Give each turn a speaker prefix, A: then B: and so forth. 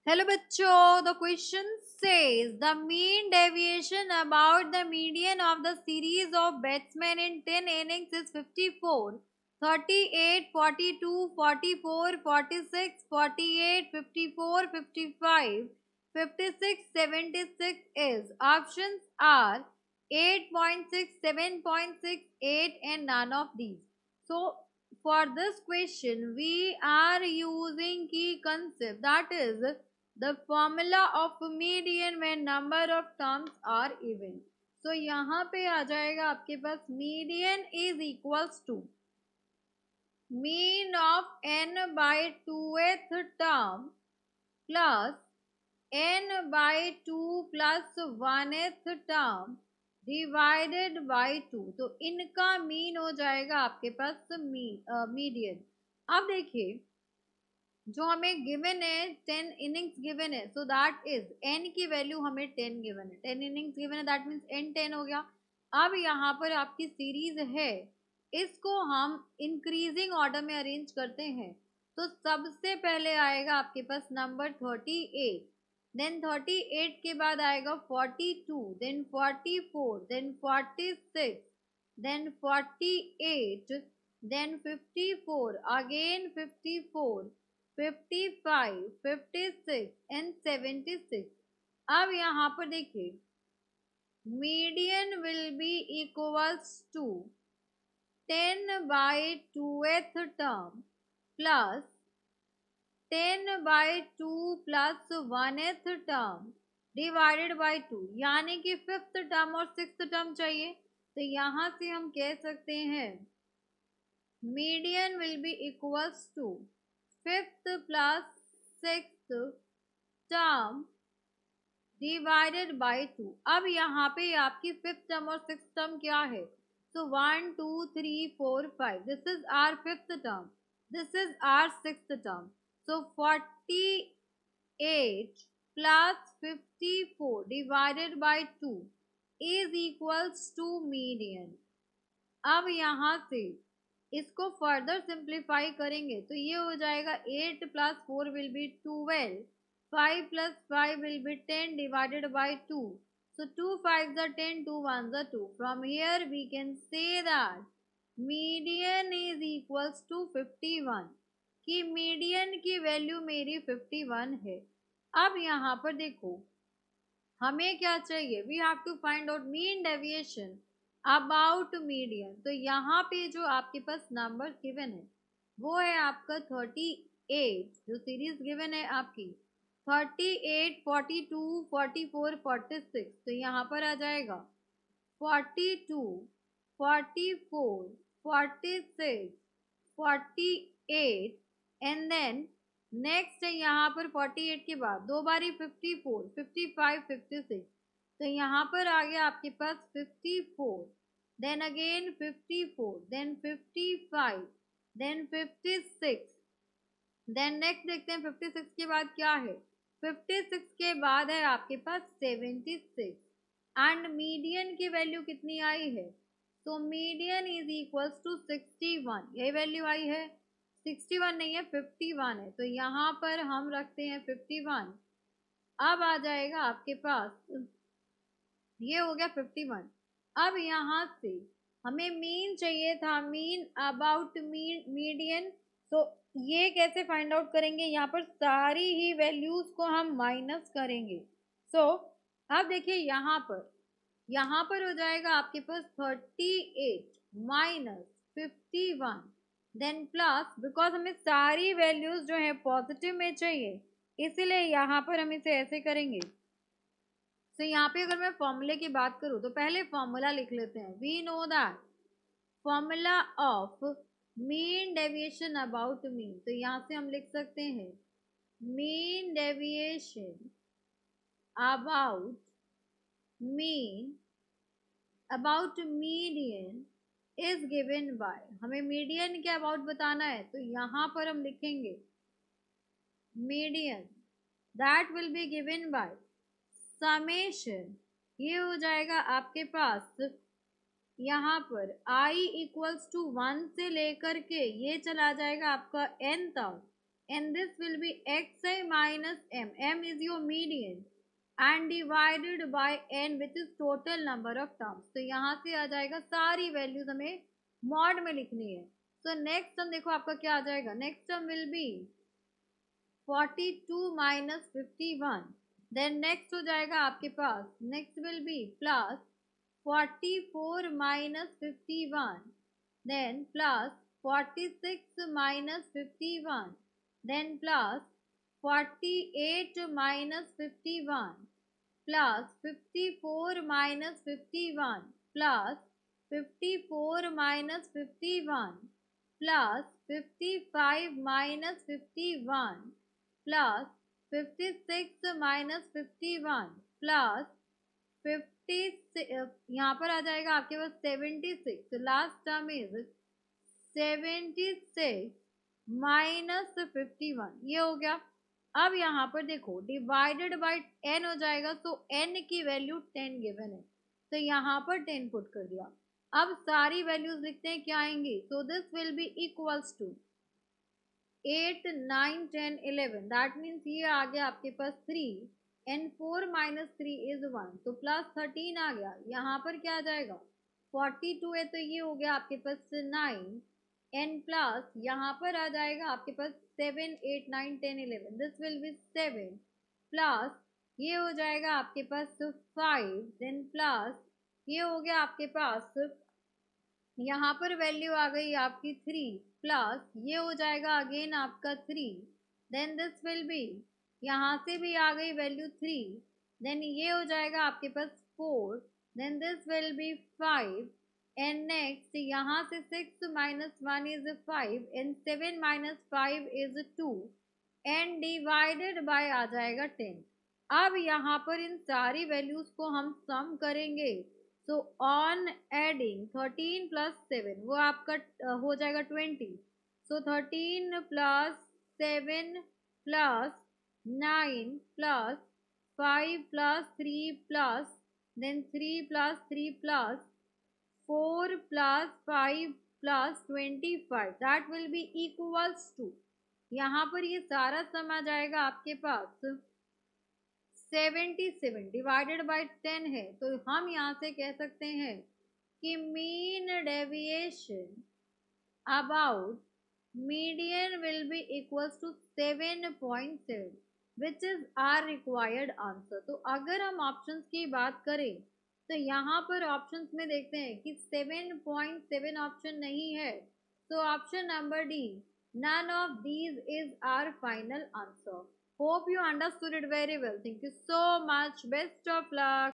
A: Hello बच्चों, the question says the mean deviation about the median of the series of batsmen in 10 innings is 54, 38, 42, 44, 46, 48, 54, 55, 56, 76 is. Options are 8.6, 7.6, 8 and none of these. So for this question we are using key concept, that is the formula of median when number of terms are even. So यहाँ पे आ जाएगा आपके पास median is equals to mean of n by 2th term plus n by 2 plus 1th term divided by 2. तो इनका mean हो जाएगा आपके पास median. अब देखिए जो हमें गिवन है 10 इनिंग्स गिवन है, सो दैट इज एन की वैल्यू हमें 10 गिवन है, 10 इनिंग्स गिवन है, दैट मीन्स एन 10 हो गया. अब यहाँ पर आपकी सीरीज है, इसको हम इंक्रीजिंग ऑर्डर में अरेंज करते हैं. तो सबसे पहले आएगा आपके पास नंबर 38, देन 38 के बाद आएगा 42, then 44, then 46, then 48, then 54, again 54, 55, 56 and 76. अब यहाँ पर देखिए median will be equals to 10 by 2th term plus 10 by 2 plus 1th term divided by 2, यानी कि 5th टर्म और 6th टर्म चाहिए. तो यहाँ से हम कह सकते हैं median will be equals to 5th plus 6th term divided by 2. अब यहाँ पे आपकी 5th टर्म और 6th टर्म क्या है? So 1 2 3 4 5, this is our 5th term, this is our 6th term. So 48 plus 54 divided by 2 is equals to median. अब यहाँ से इसको फर्दर सिंप्लीफाई करेंगे तो ये हो जाएगा 8 plus 4 will be 12, 5 plus 5 will be 10 divided by 2. So 2 5s are 10, 2 1s are 2. From here we can say that median is equals to 51. कि मीडियन की वैल्यू मेरी 51 है. अब यहाँ पर देखो हमें क्या चाहिए, we have to find out mean deviation about median. तो यहाँ पे जो आपके पास नंबर गिवन है वो है आपका 38, जो सीरीज गिवन है आपकी 38, 42, 44, 46. तो यहाँ पर आ जाएगा 42, 44, 46, 48 एंड देन नेक्स्ट है यहाँ पर 48 के बाद दो बारी 54, 55, 56. तो यहाँ पर आ गया आपके पास 54, then again 54, then 55, then 56. Then next देखते हैं 56 के बाद क्या है. 56 के बाद है आपके पास 76 एंड मीडियन की वैल्यू कितनी आई है? तो मीडियन इज इक्वल्स टू 61, यही वैल्यू आई है. 61 नहीं है 51 है, तो यहाँ पर हम रखते हैं 51. अब आ जाएगा आपके पास, ये हो गया 51. अब यहाँ से हमें मीन चाहिए था, मीन अबाउट मीडियन. तो ये कैसे फाइंड आउट करेंगे, यहाँ पर सारी ही वैल्यूज को हम माइनस करेंगे. सो अब देखिए यहाँ पर हो जाएगा आपके पास 38 माइनस 51, देन प्लस, बिकॉज हमें सारी वैल्यूज जो है पॉजिटिव में चाहिए इसीलिए यहाँ पर हम इसे ऐसे करेंगे. तो यहाँ पे अगर मैं फॉर्मूले की बात करूँ तो पहले फॉर्मूला लिख लेते हैं. We know that formula of mean deviation about mean. तो यहाँ से हम लिख सकते हैं mean deviation about mean about median is given by, हमें मीडियन के अबाउट बताना है तो यहाँ पर हम लिखेंगे median that will be given by summation. ये हो जाएगा आपके पास यहाँ पर i इक्वल्स टू 1 से लेकर के ये चला जाएगा आपका n तक. and this will be xi minus m. M is your median and divided by n which is total number of terms. तो यहाँ से आ जाएगा सारी वैल्यूज हमें मॉड में लिखनी है. So next टर्म देखो आपका क्या आ जाएगा. Next term will be 42 minus 51. Then next हो जाएगा आपके पास, next will be plus 44 minus 51. Then plus 46 minus 51. Then plus 48 minus 51. Plus 54 minus 51. Plus 54 minus 51. Plus 55 minus 51. Plus 56 minus 51. Plus 50 यहाँ पर आ जाएगा आपके पास 76. Last term is 76 minus 51. ये हो गया. अब यहाँ पर देखो डिवाइडेड बाय n हो जाएगा. तो n की वैल्यू 10 गिवन है, तो यहाँ पर 10 पुट कर दिया. अब सारी वैल्यूज लिखते हैं, क्या आएंगी. So this will be equals to 8 9 10 11. That means ये आ गया आपके पास 3 एंड 4 माइनस 3 इज 1. तो प्लस 13 आ गया. यहाँ पर क्या आ जाएगा 42 है, तो ये हो गया आपके पास 9 एन प्लस यहाँ पर आ जाएगा आपके पास 7 8 9 10 11. दिस विल बी 7 प्लस ये हो जाएगा आपके पास 5. देन प्लस ये हो गया आपके पास, यहाँ पर वैल्यू आ गई आपकी 3 प्लस ये हो जाएगा अगेन आपका 3. देन दिस विल बी, यहाँ से भी आ गई वैल्यू 3. देन ये हो जाएगा आपके पास 4. Then this will be 5 and next यहाँ से 6 minus 1 is 5 and 7 minus 5 is 2 and divided by आ जाएगा 10. अब यहाँ पर इन सारी वैल्यूज को हम सम करेंगे. सो ऑन एडिंग 13 प्लस 7 वो आपका हो जाएगा 20. So 13 plus 7 plus 9 plus 5 plus 3 plus then 3 plus 3 plus 4 plus 5 plus 25. That will be equals to, यहाँ पर ये सारा सम आ जाएगा आपके पास 77 डिवाइडेड बाय 10 है. तो हम यहाँ से कह सकते हैं कि mean deviation about median will be equals to 7.7 which is our required answer. तो अगर हम ऑप्शंस की बात करें तो यहाँ पर ऑप्शंस में देखते हैं कि 7.7 ऑप्शन नहीं है. तो option number D, none of these is our final answer. Hope you understood it very well. Thank you so much. Best of luck.